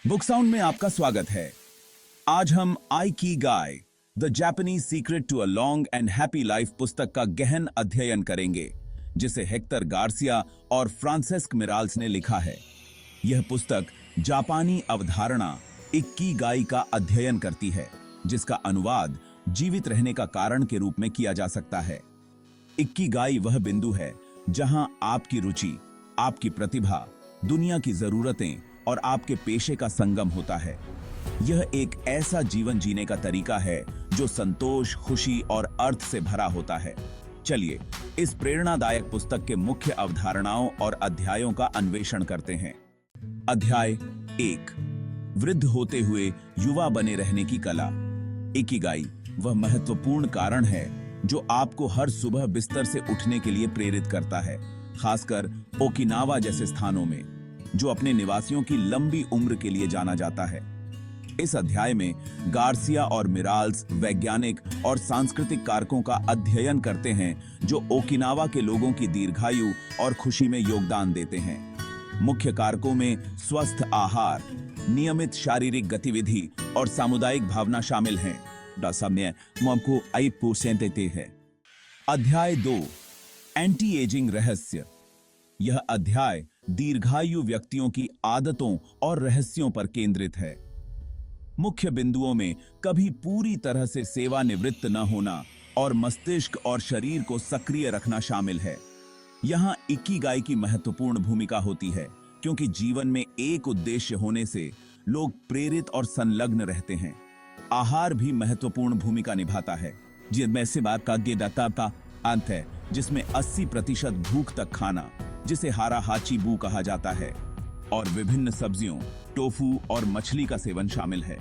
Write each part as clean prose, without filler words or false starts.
Book sound में आपका स्वागत है। आज हम Ikigai the Japanese secret to a long and happy life पुस्तक का गहन अध्ययन करेंगे, जिसे हेक्टर गार्सिया और फ्रांसेस्क मिराल्स ने लिखा है। यह पुस्तक जापानी अवधारणा इक्किगाई का अध्ययन करती है, जिसका अनुवाद जीवित रहने का कारण के रूप में किया जा सकता है। इक्किगाई वह बिंदु है जहां आपकी रुचि, आपकी प्रतिभा, दुनिया की जरूरतें और आपके पेशे का संगम होता है। यह एक ऐसा जीवन जीने का तरीका है जो संतोष, खुशी और अर्थ से भरा होता है। चलिए इस प्रेरणादायक पुस्तक के मुख्य अवधारणाओं और अध्यायों का अन्वेषण करते हैं। अध्याय 1, वृद्ध होते हुए युवा बने रहने की कला। इकिगाई वह महत्वपूर्ण कारण है जो आपको हर सुबह बिस्तर से उठने के लिए प्रेरित करता है, खासकर ओकिनावा जैसे स्थानों में, जो अपने निवासियों की लंबी उम्र के लिए जाना जाता है। इस अध्याय में गार्सिया और मिराल्स वैज्ञानिक और सांस्कृतिक कारकों का अध्ययन करते हैं जो ओकिनावा के लोगों की दीर्घायु और खुशी में योगदान देते हैं। मुख्य कारकों में स्वस्थ आहार, नियमित शारीरिक गतिविधि और सामुदायिक भावना शामिल हैं। अध्याय 2, एंटी एजिंग रहस्य। यह अध्याय दीर्घायु व्यक्तियों की आदतों और रहस्यों पर केंद्रित है। मुख्य बिंदुओं में कभी पूरी तरह से सेवानिवृत्त न होना और मस्तिष्क और शरीर को सक्रिय रखना शामिल है। यहां इकिगाई की महत्वपूर्ण भूमिका होती है, क्योंकि जीवन में एक उद्देश्य होने से लोग प्रेरित और संलग्न रहते हैं। आहार भी महत्वपूर्ण भूमिका निभाता है, जिसमें से बात का गेदाता का अंत है, जिसमें 80% भूख तक खाना, जिसे हारा हाची बू कहा जाता है, और विभिन्न सब्जियों, टोफू और मछली का सेवन शामिल है।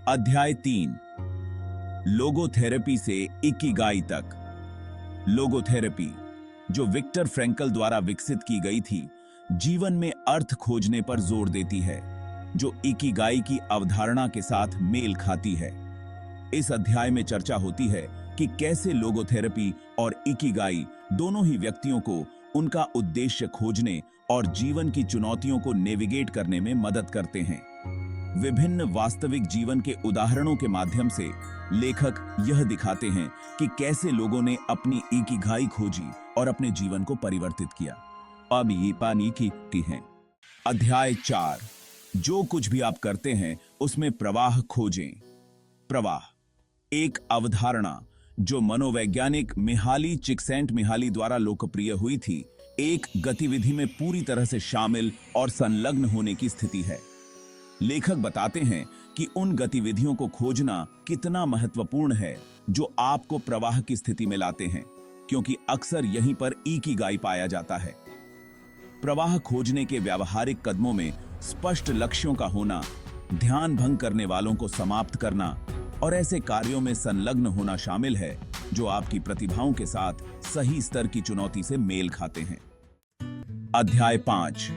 अध्याय 3, लोगोथेरेपी से इकिगाई तक। लोगोथेरेपी, जो विक्टर फ्रैंकल द्वारा विकसित की गई थी, जीवन में अर्थ खोजने पर जोर देती है, जो इकिगाई की अवधारणा के साथ मेल खाती है। इस अध्याय में चर्चा होती है कि कैसे लोगोथेरेपी और इकिगाई दोनों ही व्यक्तियों को उनका उद्देश्य खोजने और जीवन की चुनौतियों को नेविगेट करने में मदद करते हैं। विभिन्न वास्तविक जीवन के उदाहरणों के माध्यम से लेखक यह दिखाते हैं कि कैसे लोगों ने अपनी इकिगाई खोजी और अपने जीवन को परिवर्तित किया। अब ये पानी की है। अध्याय 4, जो कुछ भी आप करते हैं उसमें प्रवाह खोजें। प्रवाह एक अवधारणा जो मनोवैज्ञानिक मिहाली चिक्सेंटमिहाली द्वारा लोकप्रिय हुई थी, एक गतिविधि में पूरी तरह से शामिल और संलग्न होने की स्थिति है। लेखक बताते हैं कि उन गतिविधियों को खोजना कितना महत्वपूर्ण है जो आपको प्रवाह की स्थिति में लाते हैं, क्योंकि अक्सर यहीं पर इकिगाई पाया जाता है। प्रवाह खोजने के व्यावहारिक कदमों में स्पष्ट लक्ष्यों का होना, ध्यान भंग करने वालों को समाप्त करना और ऐसे कार्यों में संलग्न होना शामिल है जो आपकी प्रतिभाओं के साथ सही स्तर की चुनौती से मेल खाते हैं। अध्याय 5,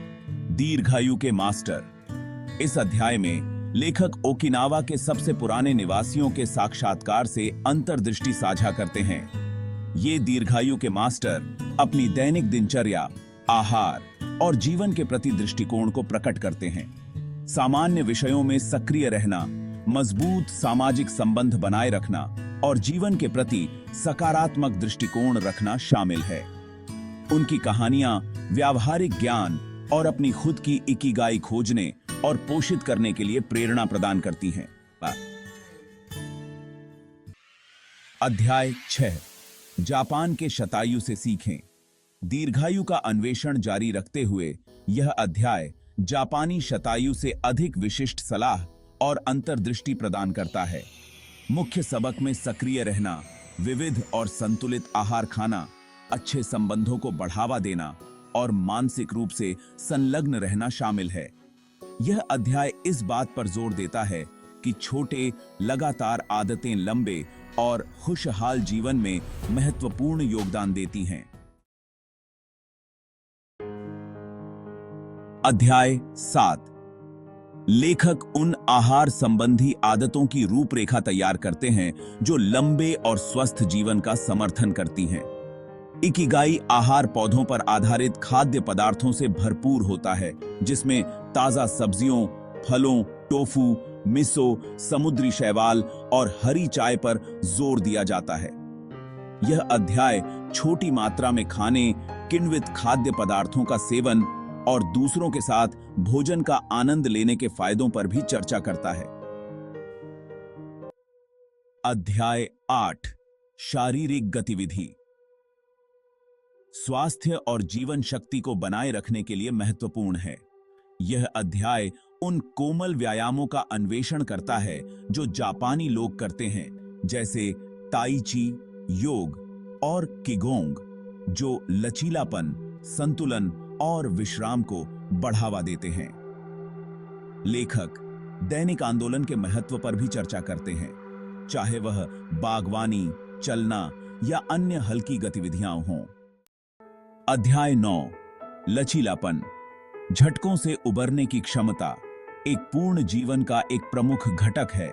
दीर्घायु के मास्टर। इस अध्याय में लेखक ओकिनावा के सबसे पुराने निवासियों के साक्षात्कार से अंतर्दृष्टि साझा करते हैं। ये दीर्घायु के मास्टर अपनी दैनिक दिनचर्या, आहार और जीवन के प्रति दृष्टिकोण को प्रकट करते हैं। सामान्य विषयों में सक्रिय रहना, मजबूत सामाजिक संबंध बनाए रखना और जीवन के प्रति सकारात्मक दृष्टिकोण रखना शामिल है। उनकी कहानियां व्यावहारिक ज्ञान और अपनी खुद की इकिगाई खोजने और पोषित करने के लिए प्रेरणा प्रदान करती हैं। अध्याय 6, जापान के शतायु से सीखें। दीर्घायु का अन्वेषण जारी रखते हुए यह अध्याय जापानी शतायु से अधिक विशिष्ट सलाह और अंतर्दृष्टि प्रदान करता है। मुख्य सबक में सक्रिय रहना, विविध और संतुलित आहार खाना, अच्छे संबंधों को बढ़ावा देना और मानसिक रूप से संलग्न रहना शामिल है। यह अध्याय इस बात पर जोर देता है कि छोटे, लगातार आदतें लंबे और खुशहाल जीवन में महत्वपूर्ण योगदान देती हैं। अध्याय 7, लेखक उन आहार संबंधी आदतों की रूपरेखा तैयार करते हैं जो लंबे और स्वस्थ जीवन का समर्थन करती हैं। इकिगाई आहार पौधों पर आधारित खाद्य पदार्थों से भरपूर होता है, जिसमें ताजा सब्जियों, फलों, टोफू, मिसो, समुद्री शैवाल और हरी चाय पर जोर दिया जाता है। यह अध्याय छोटी मात्रा में खाने, किण्वित खाद्य पदार्थों का सेवन और दूसरों के साथ भोजन का आनंद लेने के फायदों पर भी चर्चा करता है। अध्याय 8 शारीरिक गतिविधि स्वास्थ्य और जीवन शक्ति को बनाए रखने के लिए महत्वपूर्ण है। यह अध्याय उन कोमल व्यायामों का अन्वेषण करता है जो जापानी लोग करते हैं, जैसे ताई ची, योग और किगोंग, जो लचीलापन, संतुलन और विश्राम को बढ़ावा देते हैं। लेखक दैनिक आंदोलन के महत्व पर भी चर्चा करते हैं, चाहे वह बागवानी, चलना या अन्य हल्की गतिविधियां हों। अध्याय 9 लचीलापन, झटकों से उबरने की क्षमता एक पूर्ण जीवन का एक प्रमुख घटक है।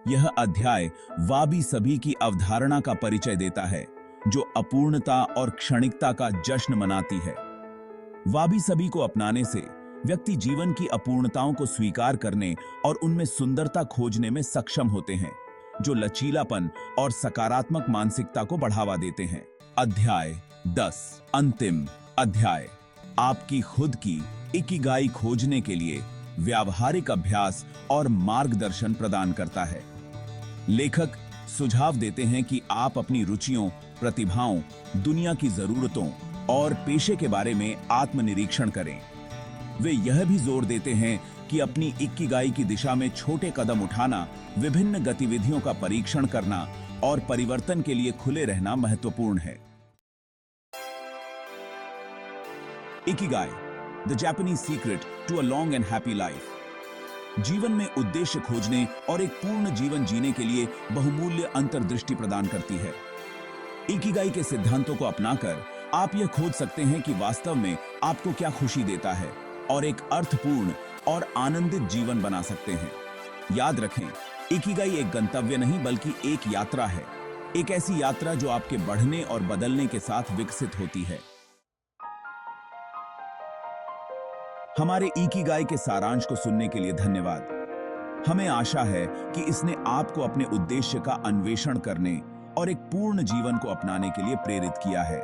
यह अध्याय वाबी सभी की अवधारणा का परिचय देता है, जो अपूर्णता और क्षणिकता का जश्न मनाती है। वाबी सभी को अपनाने से व्यक्ति जीवन की अपूर्णताओं को स्वीकार करने और उनमें सुंदरता खोजने में सक्षम होते हैं, जो लचीलापन और सकारात्मक मानसिकता को बढ़ावा देते हैं। अध्याय 10 अंतिम अध्याय आपकी खुद की इकिगाई खोजने के लिए व्यावहारिक अभ्यास और मार्गदर्शन प्रदान करता है। लेखक सुझाव देते हैं कि आप अपनी रुचियों, प्रतिभाओं, दुनिया की जरूरतों और पेशे के बारे में आत्मनिरीक्षण करें। वे यह भी जोर देते हैं कि अपनी इकिगाई की दिशा में छोटे कदम उठाना, विभिन्न गतिविधियों का परीक्षण करना और परिवर्तन के लिए खुले रहना महत्वपूर्ण है। Ikigai, the Japanese secret to a long and happy life. जीवन में उद्देश्य खोजने और एक पूर्ण जीवन जीने के लिए बहुमूल्य अंतर्दृष्टि प्रदान करती है। इकिगाई के सिद्धांतों को अपनाकर आप यह खोज सकते हैं कि वास्तव में आपको क्या खुशी देता है और एक अर्थपूर्ण और आनंदित जीवन बना सकते हैं। याद रखें, इकिगाई एक गंतव्य नहीं बल्कि एक यात्रा है, एक ऐसी यात्रा जो आपके बढ़ने और बदलने के साथ विकसित होती है। हमारे इकिगाई के सारांश को सुनने के लिए धन्यवाद। हमें आशा है कि इसने आपको अपने उद्देश्य का अन्वेषण करने और एक पूर्ण जीवन को अपनाने के लिए प्रेरित किया है।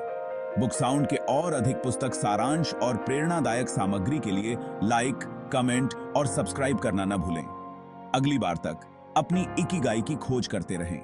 बुक साउंड के और अधिक पुस्तक सारांश और प्रेरणादायक सामग्री के लिए लाइक, कमेंट और सब्सक्राइब करना न भूलें। अगली बार तक अपनी इकिगाई की खोज करते रहें।